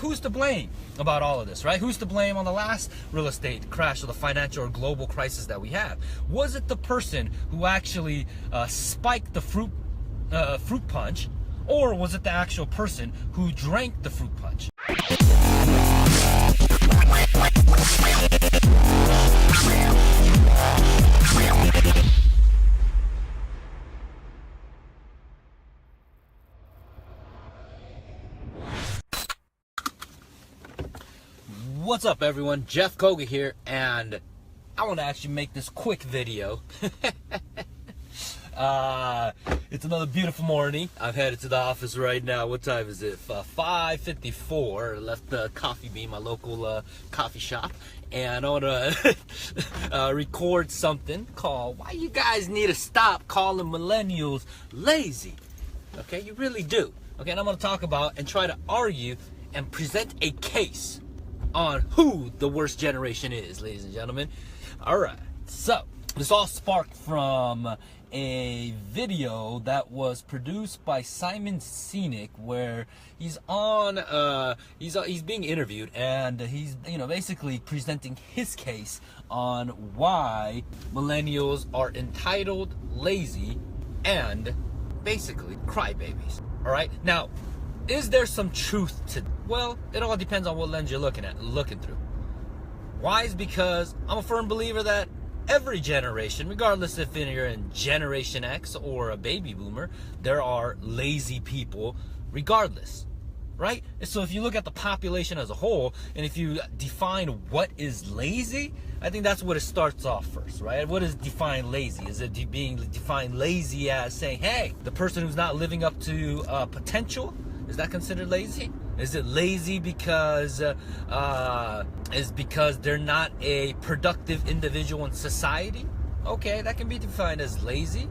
who's to blame about all of this, right? Who's to blame on the last real estate crash or the financial or global crisis that we have? Was it the person who actually spiked the fruit punch, or was it the actual person who drank the fruit punch? What's up, everyone? Jeff Koga here, and I want to actually make this quick video. It's another beautiful morning. I'm headed to the office right now. What time is it? 5:54. I left the Coffee Bean, my local coffee shop, and I want to record something called "Why You Guys Need to Stop Calling Millennials Lazy." Okay, you really do. Okay, and I'm going to talk about and try to argue and present a case on who the worst generation is, ladies and gentlemen. All right, so this all sparked from a video that was produced by Sinek, where he's on he's being interviewed, and he's basically presenting his case on why millennials are entitled, lazy, and basically crybabies. All right, now, is there some truth to? Well, it all depends on what lens you're looking through. Why? Is because I'm a firm believer that every generation, regardless if you're in Generation X or a baby boomer, there are lazy people regardless, right? So if you look at the population as a whole, and if you define what is lazy, I think that's what it starts off first, right? What is defined lazy? Is it being defined lazy as saying, hey, the person who's not living up to potential, is that considered lazy? Is it lazy because they're not a productive individual in society? Okay, that can be defined as lazy.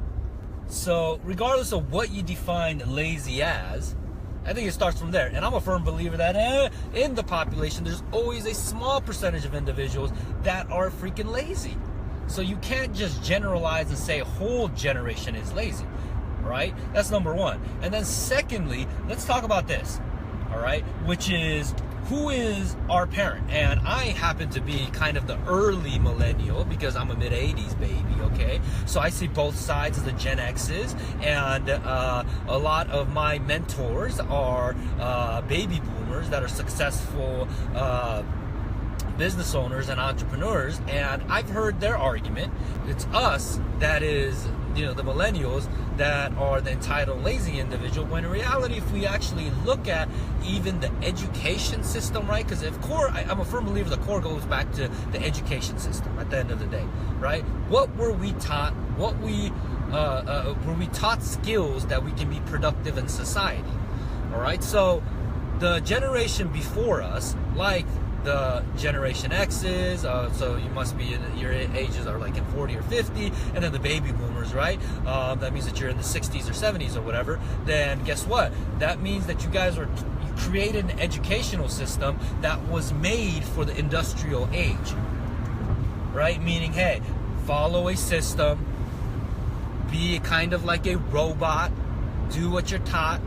So regardless of what you define lazy as, I think it starts from there. And I'm a firm believer that in the population, there's always a small percentage of individuals that are freaking lazy. So you can't just generalize and say a whole generation is lazy, right? That's number one. And then secondly, let's talk about this. All right, which is, who is our parent? And I happen to be kind of the early millennial because I'm a mid-80s baby, okay? So I see both sides of the Gen X's, and a lot of my mentors are baby boomers that are successful business owners and entrepreneurs, and I've heard their argument. It's us that is, the millennials that are the entitled, lazy individual, when in reality, if we actually look at even the education system, right? Because I'm a firm believer the core goes back to the education system at the end of the day, right? What were we taught? Were we taught skills that we can be productive in society? All right, so the generation before us, like the Generation X's, so you must be your ages are like in 40 or 50, and then the baby boomers, right? That means that you're in the 60s or 70s or whatever. Then guess what? That means that you created an educational system that was made for the industrial age, right? Meaning, hey, follow a system, be kind of like a robot, do what you're taught.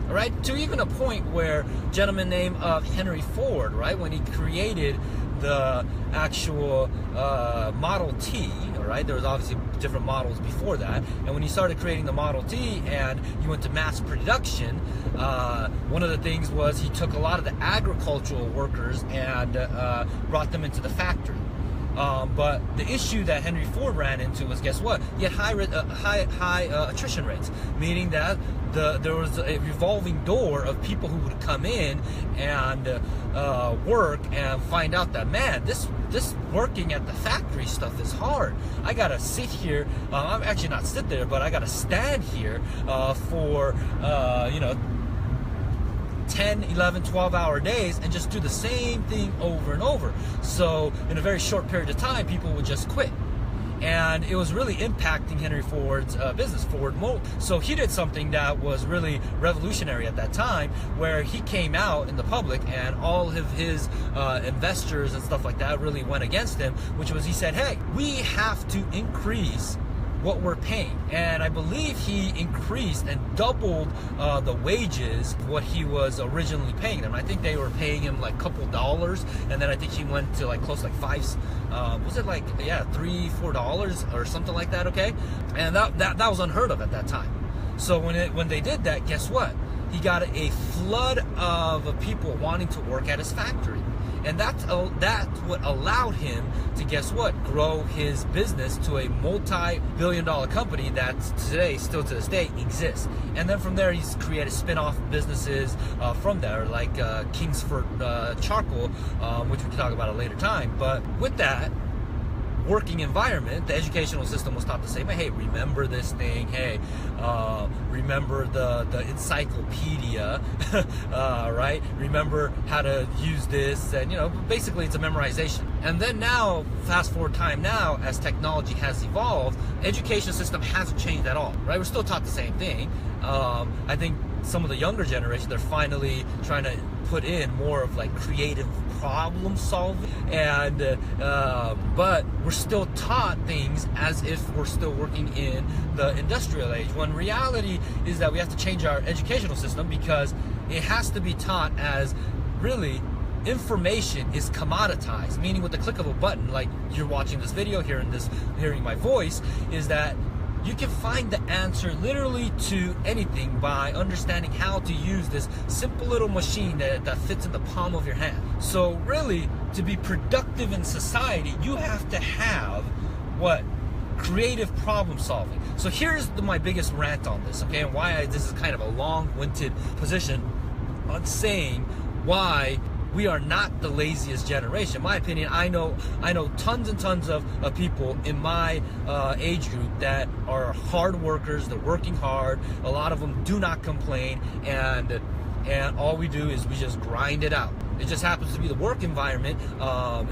All right, to even a point where a gentleman named Henry Ford, right, when he created the actual Model T, all right, there was obviously different models before that, and when he started creating the Model T and he went to mass production, one of the things was he took a lot of the agricultural workers and brought them into the factory. But the issue that Henry Ford ran into was, guess what? He had high attrition rates, meaning that there was a revolving door of people who would come in and work and find out that, man, this working at the factory stuff is hard. I gotta sit here. I'm actually not sit there, but I gotta stand here for 10, 11, 12-hour days and just do the same thing over and over. So in a very short period of time, people would just quit. And it was really impacting Henry Ford's business, Ford Motor. So he did something that was really revolutionary at that time, where he came out in the public and all of his investors and stuff like that really went against him, which was, he said, hey, we have to increase what we're paying. And I believe he increased and doubled the wages of what he was originally paying them. I think they were paying him like a couple dollars, and then I think he went to like close to like was it like $3-4 or something like that, okay? And that was unheard of at that time. So when they did that, guess what? He got a flood of people wanting to work at his factory. And that's what allowed him to, guess what, grow his business to a multi-billion-dollar company that today, still to this day, exists. And then from there, he's created spin-off businesses from there, like Kingsford Charcoal, which we can talk about at a later time. But with that working environment, the educational system was taught to say, hey, remember this thing, hey, remember the encyclopedia, right? Remember how to use this, and basically it's a memorization. And then now, fast forward time now, as technology has evolved, education system hasn't changed at all, right? We're still taught the same thing. I think some of the younger generation, they're finally trying to put in more of like creative problem solving, and but we're still taught things as if we're still working in the industrial age, when reality is that we have to change our educational system, because it has to be taught as really information is commoditized, meaning with the click of a button, like you're watching this video, hearing my voice, is that you can find the answer literally to anything by understanding how to use this simple little machine that fits in the palm of your hand. So really, to be productive in society, you have to have what? Creative problem solving. So here's my biggest rant on this, okay, and why this is kind of a long-winded position on saying why we are not the laziest generation. In my opinion, I know tons and tons of people in my age group that are hard workers. They're working hard. A lot of them do not complain, and all we do is we just grind it out. It just happens to be the work environment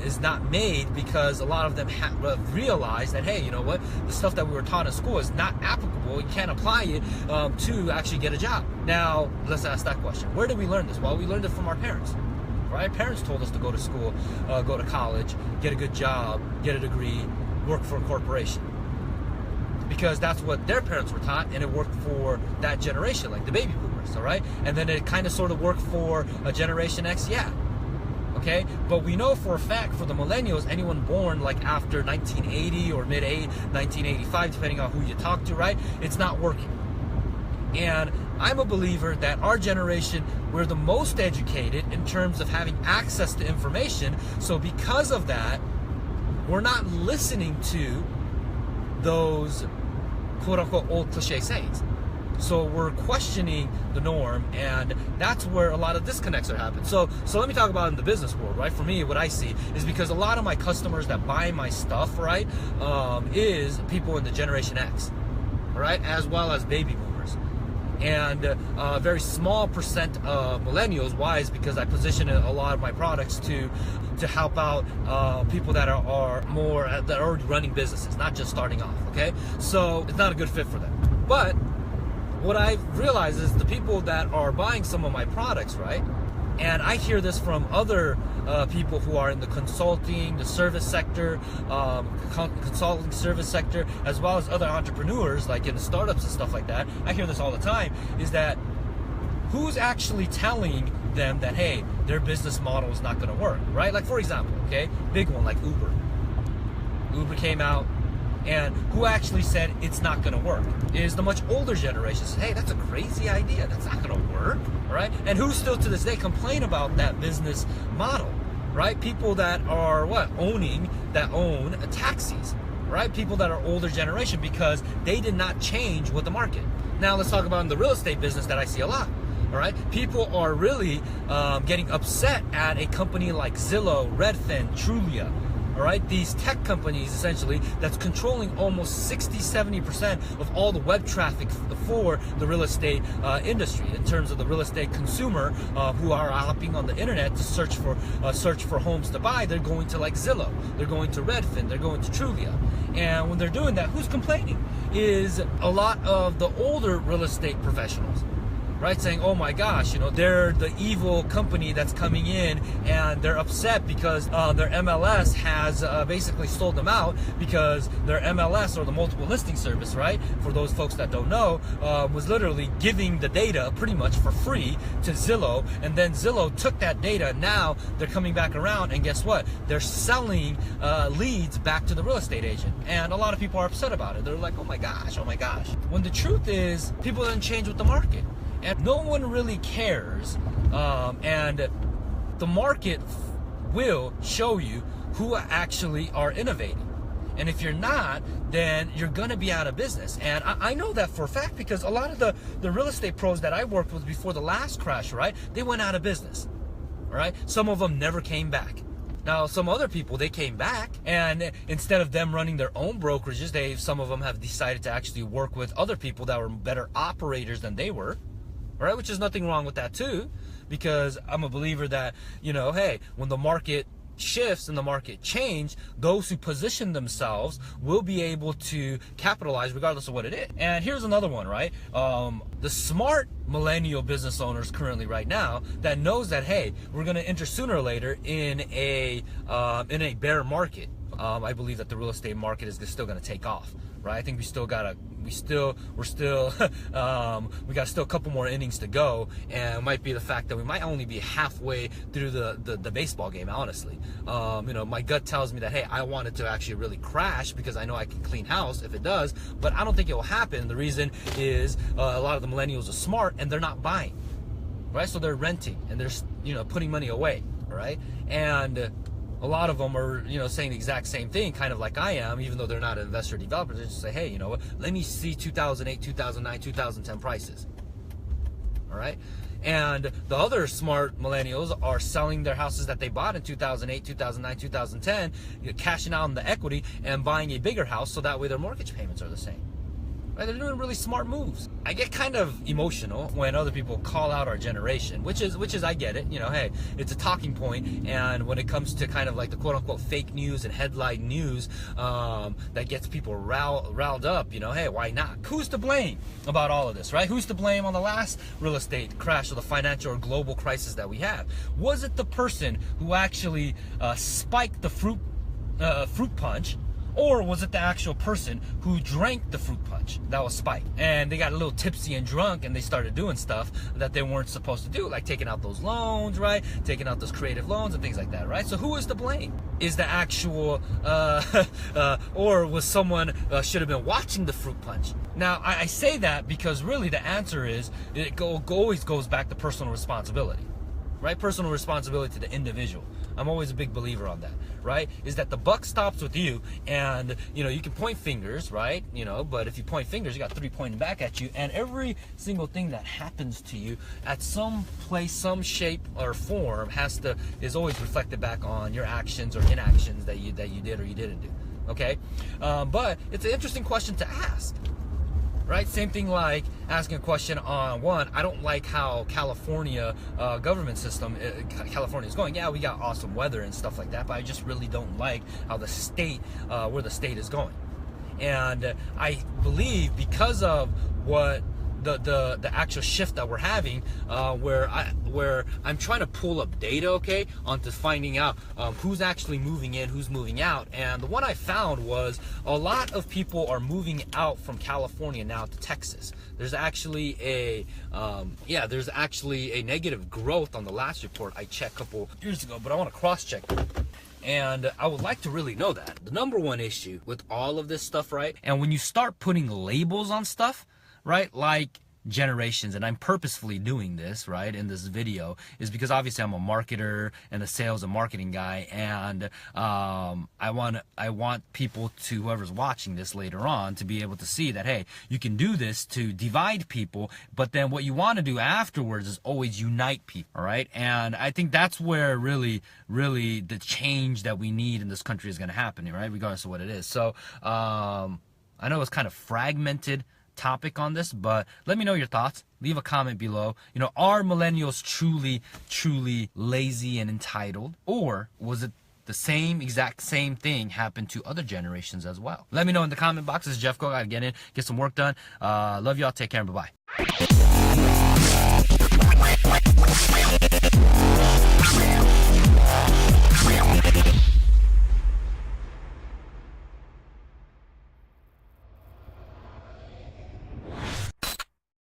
is not made because a lot of them realize that, hey, you know what? The stuff that we were taught in school is not applicable. You can't apply it to actually get a job. Now, let's ask that question. Where did we learn this? Well, we learned it from our parents. Right? Parents told us to go to school, go to college, get a good job, get a degree, work for a corporation. Because that's what their parents were taught, and it worked for that generation, like the baby boomers, all right? And then it kind of sort of worked for a Generation X, yeah. Okay? But we know for a fact, for the millennials, anyone born like after 1980 or mid-1985, depending on who you talk to, right? It's not working. And I'm a believer that our generation, we're the most educated in terms of having access to information. So because of that, we're not listening to those quote-unquote old cliche sayings. So we're questioning the norm, and that's where a lot of disconnects are happening. So let me talk about in the business world, right? For me, what I see is because a lot of my customers that buy my stuff, right, is people in the Generation X, right, as well as baby boomers. And a very small percent of millennials. Why? Is because I position a lot of my products to help out people that are already running businesses, not just starting off, okay? So it's not a good fit for them. But what I've realized is the people that are buying some of my products, right? And I hear this from other people who are in the consulting, the service sector, consulting service sector, as well as other entrepreneurs like in the startups and stuff like that. I hear this all the time, is that who's actually telling them that, hey, their business model is not going to work, right? Like, for example, okay, big one like Uber. Uber came out, and who actually said it's not going to work is the much older generation. Says, hey, that's a crazy idea. That's not going to work, right? And who still to this day complain about that business model, right? People that are own taxis, right? People that are older generation, because they did not change with the market. Now let's talk about in the real estate business that I see a lot. All right, people are really getting upset at a company like Zillow, Redfin, Trulia. All right, these tech companies essentially that's controlling almost 60-70% of all the web traffic for the real estate industry, in terms of the real estate consumer who are hopping on the internet to search for homes to buy. They're going to like Zillow, they're going to Redfin, they're going to Trulia. And when they're doing that, who's complaining? Is a lot of the older real estate professionals. right? Saying, oh my gosh, they're the evil company that's coming in, and they're upset because their MLS has basically sold them out, because their MLS, or the multiple listing service, right? For those folks that don't know, was literally giving the data pretty much for free to Zillow, and then Zillow took that data. Now they're coming back around, and guess what? They're selling leads back to the real estate agent, and a lot of people are upset about it. They're like, oh my gosh. When the truth is, people didn't change with the market. And no one really cares, and the market will show you who actually are innovating. And if you're not, then you're going to be out of business. And I know that for a fact, because a lot of the real estate pros that I worked with before the last crash, right, they went out of business, all right? Some of them never came back. Now, some other people, they came back, and instead of them running their own brokerages, some of them have decided to actually work with other people that were better operators than they were. All right, which is nothing wrong with that too, because I'm a believer that, hey, when the market shifts and the market change, those who position themselves will be able to capitalize regardless of what it is. And here's another one, right? The smart millennial business owners currently right now that knows that, hey, we're going to enter sooner or later in a bear market. I believe that the real estate market is still going to take off, right? I think we got still a couple more innings to go, and it might be the fact that we might only be halfway through the baseball game, honestly. My gut tells me that, hey, I want it to actually really crash, because I know I can clean house if it does, but I don't think it will happen. The reason is a lot of the millennials are smart, and they're not buying, right? So they're renting, and they're putting money away, right? And a lot of them are, saying the exact same thing, kind of like I am, even though they're not an investor developer. They just say, hey, let me see 2008, 2009, 2010 prices. All right. And the other smart millennials are selling their houses that they bought in 2008, 2009, 2010, cashing out on the equity and buying a bigger house, so that way their mortgage payments are the same. Right? They're doing really smart moves. I get kind of emotional when other people call out our generation, which is I get it. Hey, it's a talking point, and when it comes to kind of like the quote unquote fake news and headline news that gets people riled up, hey, why not? Who's to blame about all of this, right? Who's to blame on the last real estate crash or the financial or global crisis that we have? Was it the person who actually spiked the fruit punch? Or was it the actual person who drank the fruit punch that was spiked? And they got a little tipsy and drunk, and they started doing stuff that they weren't supposed to do, like taking out those loans, right? Taking out those creative loans and things like that, right? So who is to blame? Is the actual, or was someone should have been watching the fruit punch? Now, I say that because really the answer is, it always goes back to personal responsibility. Right? Personal responsibility to the individual. I'm always a big believer on that, right? Is that the buck stops with you, and you can point fingers, right? But if you point fingers, you got 3 pointing back at you, and every single thing that happens to you at some place, some shape or form is always reflected back on your actions or inactions that you did or you didn't do. Okay? But it's an interesting question to ask. Right? Same thing like asking a question on I don't like how California government system, California is going. Yeah, we got awesome weather and stuff like that, but I just really don't like how the state, where the state is going. And I believe because of what the actual shift that we're having, where I'm trying to pull up data, okay, onto finding out who's actually moving in, who's moving out. And the one I found was a lot of people are moving out from California now to Texas. There's actually a negative growth on the last report I checked a couple years ago, but I want to cross-check. And I would like to really know that. The number one issue with all of this stuff, right? And when you start putting labels on stuff, right, like generations, and I'm purposefully doing this, right, in this video, is because obviously I'm a marketer and a sales and marketing guy, and I want people to, whoever's watching this later on, to be able to see that, hey, you can do this to divide people, but then what you want to do afterwards is always unite people, all right? And I think that's where really the change that we need in this country is going to happen, right, regardless of what it is. So I know it's kind of fragmented topic on this, but let me know your thoughts. Leave a comment below. Are millennials truly lazy and entitled, or was it the exact same thing happened to other generations as well? Let me know in the comment box. This is Jeff Go. Gotta get in, get some work done. Love y'all. Take care. Bye bye.